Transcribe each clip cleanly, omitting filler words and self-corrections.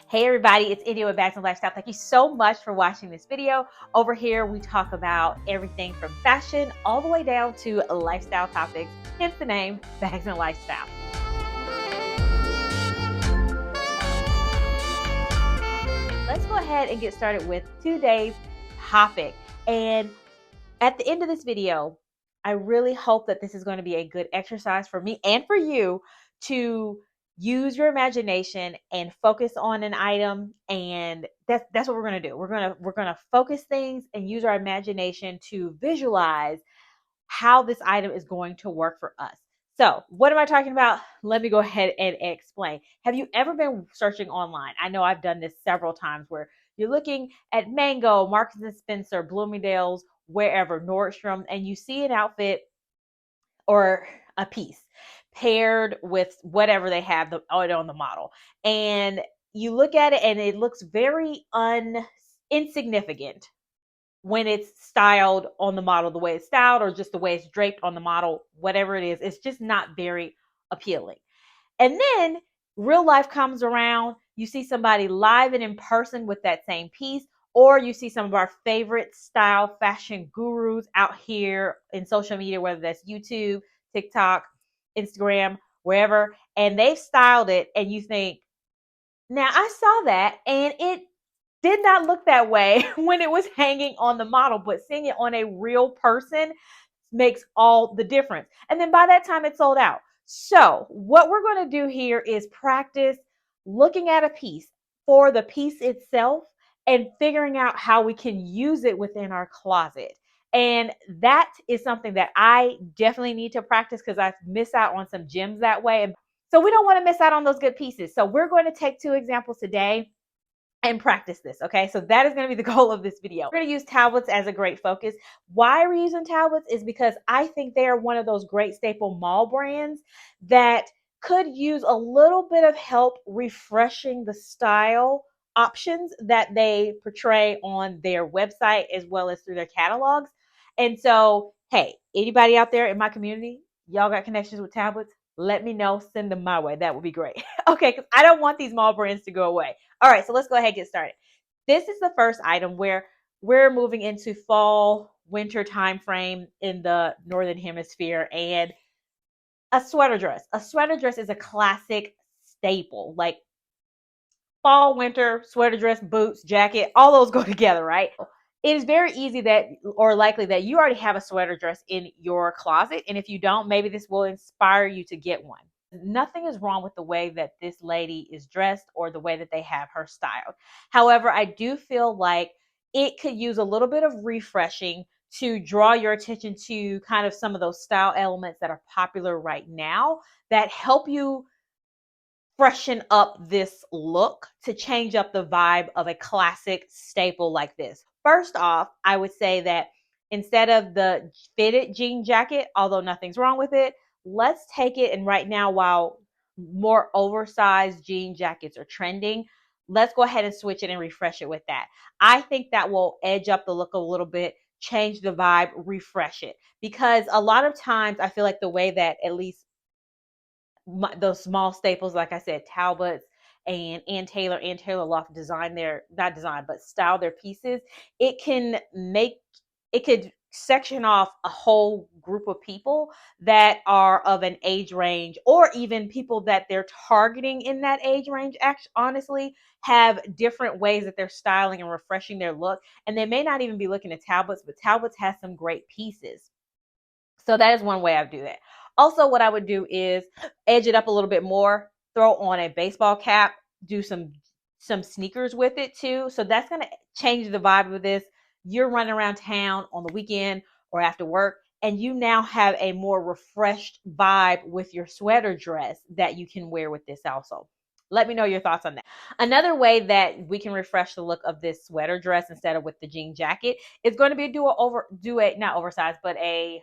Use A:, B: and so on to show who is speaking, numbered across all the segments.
A: Hey everybody, it's India with Bags and Lifestyle. Thank you so much for watching this video. Over here, we talk about everything from fashion all the way down to lifestyle topics, hence the name, Bags and Lifestyle. Let's go ahead and get started with today's topic. And at the end of this video, I really hope that this is going to be a good exercise for me and for you to use your imagination and focus on an item. And that's what we're going to do. We're going to focus things and use our imagination to visualize how this item is going to work for us. So what am I talking about? Let me go ahead and explain. Have you ever been searching online? I know I've done this several times where you're looking at Mango, Marks and Spencer, Bloomingdale's, wherever, Nordstrom, and you see an outfit or a piece paired with whatever they have on the model. And you look at it and it looks very insignificant when it's styled on the model, the way it's styled, or just the way it's draped on the model, whatever it is, it's just not very appealing. And then real life comes around, you see somebody live and in person with that same piece, or you see some of our favorite style fashion gurus out here in social media, whether that's YouTube, TikTok, Instagram, wherever, and they've styled it, and you think, now I saw that, and it did not look that way when it was hanging on the model, but seeing it on a real person makes all the difference. And then by that time, it's sold out. So what we're going to do here is practice looking at a piece for the piece itself and figuring out how we can use it within our closet. And that is something that I definitely need to practice because I've missed out on some gems that way. And so we don't want to miss out on those good pieces. So we're going to take two examples today and practice this, okay? So that is going to be the goal of this video. We're going to use Talbots as a great focus. Why we're using Talbots is because I think they are one of those great staple mall brands that could use a little bit of help refreshing the style options that they portray on their website as well as through their catalogs. And so, hey, anybody out there in my community, y'all got connections with Talbots? Let me know, send them my way. That would be great. Okay, because I don't want these mall brands to go away. All right, so let's go ahead and get started. This is the first item where we're moving into fall, winter time frame in the Northern Hemisphere, and a sweater dress. A sweater dress is a classic staple, like fall, winter, sweater dress, boots, jacket, all those go together, right? It is very easy that, or likely that you already have a sweater dress in your closet. And if you don't, maybe this will inspire you to get one. Nothing is wrong with the way that this lady is dressed or the way that they have her styled. However, I do feel like it could use a little bit of refreshing to draw your attention to kind of some of those style elements that are popular right now that help you freshen up this look to change up the vibe of a classic staple like this. First off, I would say that instead of the fitted jean jacket, although nothing's wrong with it, let's take it, and right now, while more oversized jean jackets are trending, let's go ahead and switch it and refresh it with that. I think that will edge up the look a little bit, change the vibe, refresh it. Because a lot of times I feel like the way that at least those small staples, like I said, Talbots and Taylor Loft design their, not design, but style their pieces, it could section off a whole group of people that are of an age range, or even people that they're targeting in that age range, actually, honestly, have different ways that they're styling and refreshing their look. And they may not even be looking at Talbots, but Talbots has some great pieces. So that is one way I would do that. Also, what I would do is edge it up a little bit more, throw on a baseball cap, do some sneakers with it too. So that's going to change the vibe of this. You're running around town on the weekend or after work, and you now have a more refreshed vibe with your sweater dress that you can wear with this also. Let me know your thoughts on that. Another way that we can refresh the look of this sweater dress instead of with the jean jacket is going to be not oversized, but a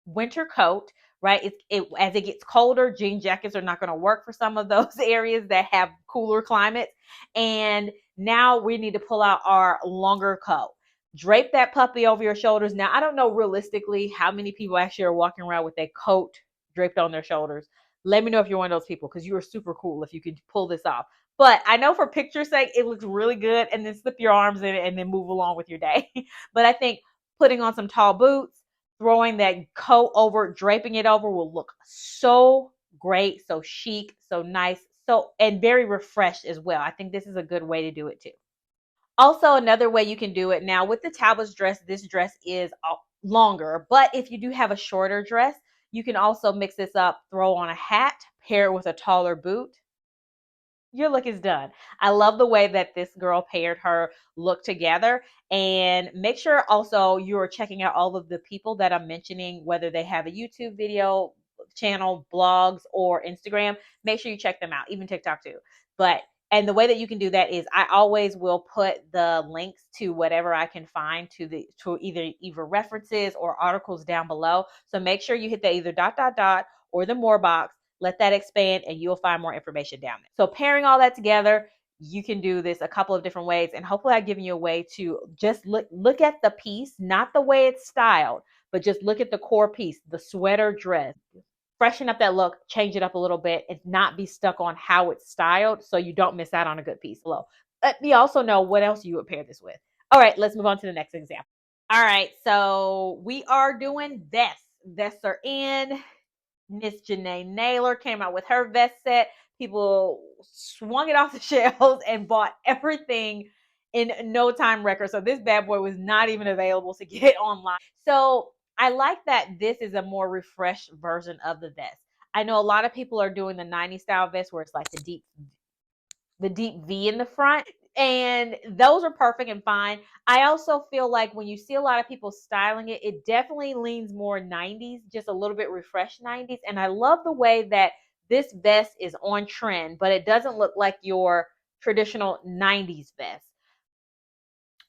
A: winter coat, right? As it gets colder, jean jackets are not going to work for some of those areas that have cooler climates. And now we need to pull out our longer coat. Drape that puppy over your shoulders. Now, I don't know realistically how many people actually are walking around with a coat draped on their shoulders. Let me know if you're one of those people, because you are super cool if you can pull this off. But I know for picture's sake, it looks really good. And then slip your arms in it and then move along with your day. But I think putting on some tall boots, throwing that coat over, draping it over will look so great, so chic, so nice, so and very refreshed as well. I think this is a good way to do it too. Also, another way you can do it now with the Talbots dress, this dress is longer, but if you do have a shorter dress, you can also mix this up, throw on a hat, pair it with a taller boot. Your look is done. I love the way that this girl paired her look together. And make sure also you're checking out all of the people that I'm mentioning, whether they have a YouTube video channel, blogs, or Instagram. Make sure you check them out, even TikTok too. But and the way that you can do that is I always will put the links to whatever I can find to either references or articles down below. So make sure you hit the either dot dot dot or the more box, let that expand, and you'll find more information down there. So pairing all that together, you can do this a couple of different ways, and hopefully I've given you a way to just look at the piece, not the way it's styled, but just look at the core piece, the sweater dress. Freshen up that look, change it up a little bit, and not be stuck on how it's styled so you don't miss out on a good piece. Below. Let me also know what else you would pair this with. All right, let's move on to the next example. All right, so we are doing vests. Vests are in. Miss Janae Naylor came out with her vest set. People swung it off the shelves and bought everything in no time record. So this bad boy was not even available to get online. So I like that this is a more refreshed version of the vest. I know a lot of people are doing the 90s style vest where it's like the deep V in the front. And those are perfect and fine. I also feel like when you see a lot of people styling it, it definitely leans more 90s, just a little bit refreshed 90s. And I love the way that this vest is on trend, but it doesn't look like your traditional 90s vest.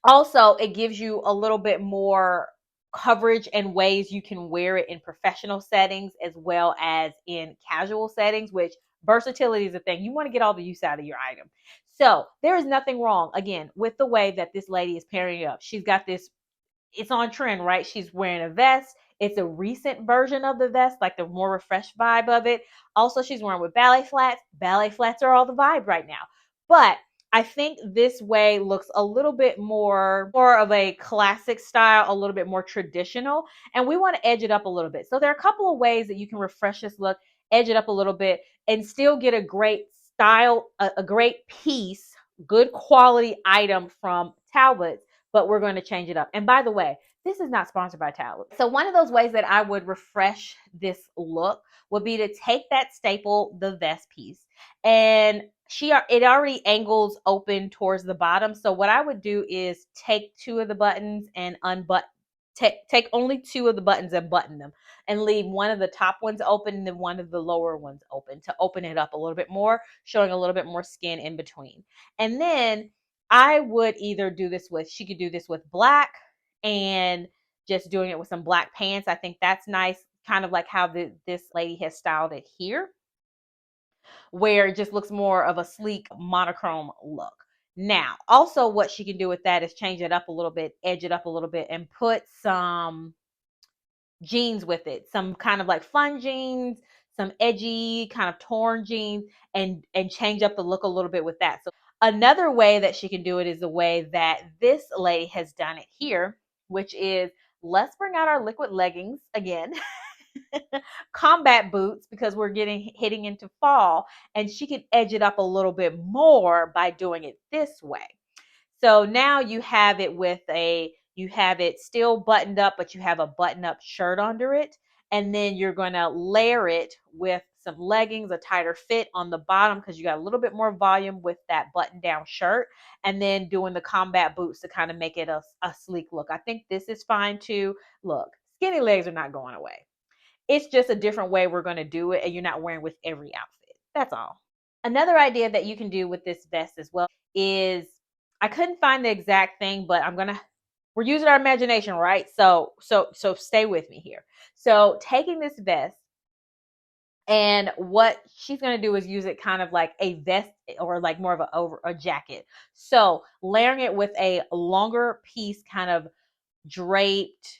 A: Also, it gives you a little bit more coverage and ways you can wear it in professional settings as well as in casual settings, which versatility is a thing. You want to get all the use out of your item. So there is nothing wrong, again, with the way that this lady is pairing it up. She's got this, it's on trend, right? She's wearing a vest. It's a recent version of the vest, like the more refreshed vibe of it. Also, she's wearing with ballet flats. Ballet flats are all the vibe right now. But I think this way looks a little bit more of a classic style, a little bit more traditional, and we want to edge it up a little bit. So there are a couple of ways that you can refresh this look, edge it up a little bit, and still get a great style, a great piece, good quality item from Talbots, but we're going to change it up. And by the way, this is not sponsored by Talbots. So one of those ways that I would refresh this look would be to take that staple, the vest piece, and it already angles open towards the bottom. So what I would do is take two of the buttons and unbutton. Take only two of the buttons and button them, and leave one of the top ones open and then one of the lower ones open to open it up a little bit more, showing a little bit more skin in between. And then I would either do this with, she could do this with black and just doing it with some black pants. I think that's nice, kind of like how this lady has styled it here, where it just looks more of a sleek monochrome look. Now, also what she can do with that is change it up a little bit, edge it up a little bit, and put some jeans with it, some kind of like fun jeans, some edgy kind of torn jeans, and change up the look a little bit with that. So another way that she can do it is the way that this lady has done it here, which is, let's bring out our liquid leggings again. Combat boots, because we're hitting into fall, and she can edge it up a little bit more by doing it this way. So now you have it still buttoned up, but you have a button up shirt under it. And then you're going to layer it with some leggings, a tighter fit on the bottom, because you got a little bit more volume with that button down shirt. And then doing the combat boots to kind of make it a sleek look. I think this is fine too. Look, skinny legs are not going away. It's just a different way we're going to do it, and you're not wearing with every outfit. That's all. Another idea that you can do with this vest as well is, I couldn't find the exact thing, but we're using our imagination, right? So stay with me here. So taking this vest, and what she's going to do is use it kind of like a vest, or like more of a jacket. So layering it with a longer piece, kind of draped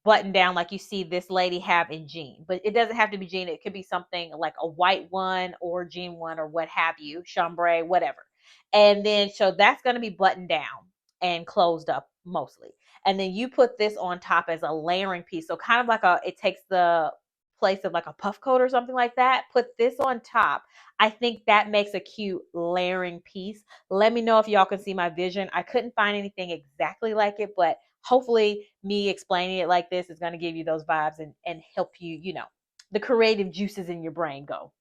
A: button down like you see this lady have in jean. But it doesn't have to be jean. It could be something like a white one or jean one or what have you, chambray, whatever. And then so that's going to be buttoned down and closed up mostly. And then you put this on top as a layering piece. So kind of like it takes the place of like a puff coat or something like that. Put this on top. I think that makes a cute layering piece. Let me know if y'all can see my vision. I couldn't find anything exactly like it, but hopefully me explaining it like this is going to give you those vibes and help you, the creative juices in your brain go.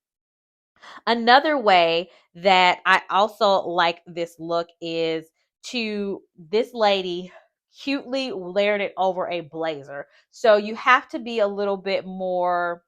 A: Another way that I also like this look is to this lady cutely layered it over a blazer. So you have to be a little bit more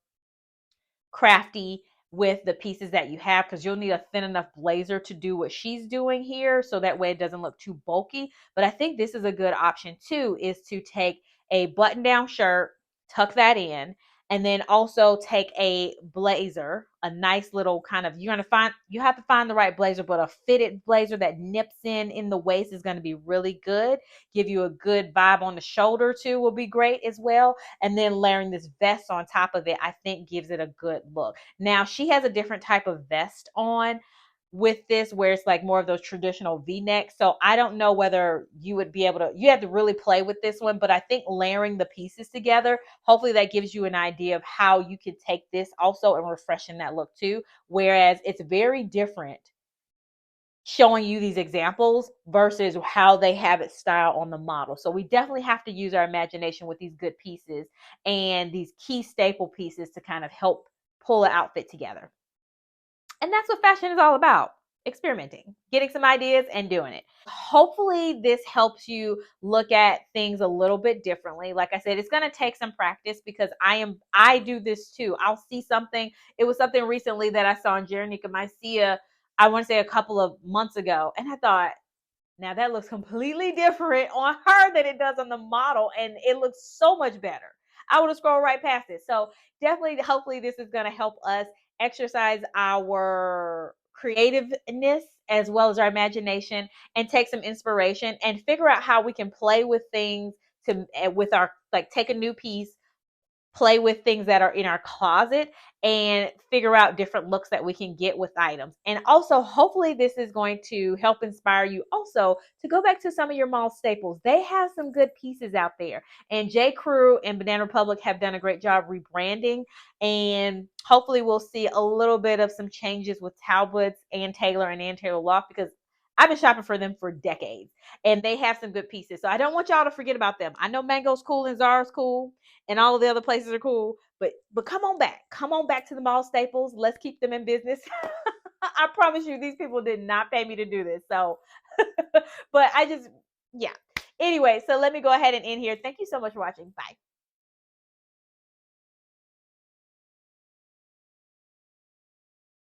A: crafty with the pieces that you have because you'll need a thin enough blazer to do what she's doing here so that way it doesn't look too bulky. But I think this is a good option too, is to take a button down shirt, tuck that in, and then also take a blazer, a nice little kind of, you have to find the right blazer, but a fitted blazer that nips in the waist is going to be really good. Give you a good vibe on the shoulder too will be great as well. And then layering this vest on top of it, I think gives it a good look. Now she has a different type of vest on with this where it's like more of those traditional V-necks. So I don't know whether you would be able to, you have to really play with this one, but I think layering the pieces together, hopefully that gives you an idea of how you can take this also and refreshen that look too. Whereas it's very different showing you these examples versus how they have it styled on the model. So we definitely have to use our imagination with these good pieces and these key staple pieces to kind of help pull an outfit together. And that's what fashion is all about. Experimenting, getting some ideas and doing it. Hopefully this helps you look at things a little bit differently. Like I said, it's going to take some practice because I do this too. I'll see something. It was something recently that I saw in Jeronica Maisia, I want to say a couple of months ago. And I thought, now that looks completely different on her than it does on the model. And it looks so much better. I would have scrolled right past it. So definitely, hopefully this is going to help us exercise our creativeness as well as our imagination and take some inspiration and figure out how we can play with things to with our like take a new piece, play with things that are in our closet and figure out different looks that we can get with items. And also, hopefully, this is going to help inspire you also to go back to some of your mall staples. They have some good pieces out there. And J. Crew and Banana Republic have done a great job rebranding. And hopefully, we'll see a little bit of some changes with Talbots and Taylor and Ann Taylor Loft because I've been shopping for them for decades and they have some good pieces. So I don't want y'all to forget about them. I know Mango's cool and Zara's cool and all of the other places are cool. But come on back. Come on back to the mall staples. Let's keep them in business. I promise you, these people did not pay me to do this. So, but yeah. Anyway, so let me go ahead and end here. Thank you so much for watching. Bye.